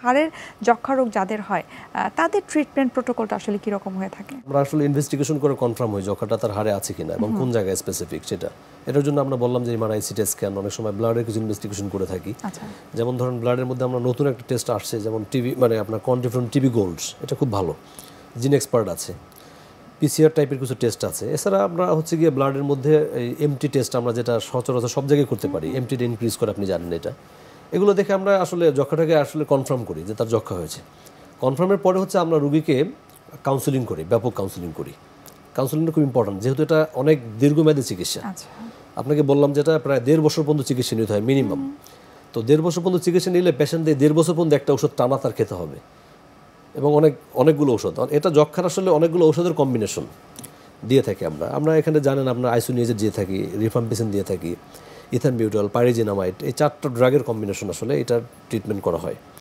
হাড়ের যক্ষা রোগ যাদের হয় তাদের ট্রিটমেন্ট প্রোটোকলটা আসলে কি রকম হয়ে থাকে? আমরা আসলে ইনভেস্টিগেশন করে কনফার্ম হই যক্ষাটা তার হাড়ে আছে কিনা এবং কোন জায়গায় স্পেসিফিক সেটা। এটার জন্য আমরা বললাম যে এমআরআই, সিটি স্ক্যান, অনেক সময় ব্লাডের কিছু ইনভেস্টিগেশন করে থাকি। যেমন ধরেন ব্লাডের মধ্যে আমরা নতুন একটা টেস্ট আসছে, যেমন টিবি মানে আপনার কন্টিফ্রম টিবি গোল্ডস, এটা খুব ভালো, জিন এক্সপার্ট আছে, পিসিআর টাইপের কিছু টেস্ট আছে। এছাড়া আমরা হচ্ছে গিয়ে ব্লাডের মধ্যে এমটি টেস্ট আমরা যেটা সচরাচর সব জায়গায় করতে পারি, এমটিটা ইনক্রিজ করে, আপনি জানেন এটা। এগুলো দেখে আমরা আসলে যক্ষাটাকে আসলে কনফার্ম করি যে তার যক্ষা হয়েছে। কনফার্মের পরে হচ্ছে আমরা রুগীকে কাউন্সেলিং করি, ব্যাপক কাউন্সেলিং করি। কাউন্সেলিংটা খুব ইম্পর্টেন্ট, যেহেতু এটা অনেক দীর্ঘমেয়াদী চিকিৎসা। আপনাকে বললাম যেটা প্রায় 1.5 বছর পর্যন্ত চিকিৎসা নিতে হয় মিনিমাম। তো 1.5 বছর পর্যন্ত চিকিৎসা নিলে পেশেন্টদের 1.5 বছর পর্যন্ত একটা ওষুধ টানা তার খেতে হবে, এবং অনেকগুলো ওষুধ। এটা যক্ষার আসলে অনেকগুলো ওষুধের কম্বিনেশন দিয়ে থাকি আমরা এখানে জানেন আপনার আইসোনিয়াজের দিয়ে থাকি, রিফাম্পিসিন দিয়ে থাকি, ইথানবিউটাল, পাইরিজিনামাইড, এই 4টা ড্রাগের কম্বিনেশন আসলে এটা ট্রিটমেন্ট করা হয়।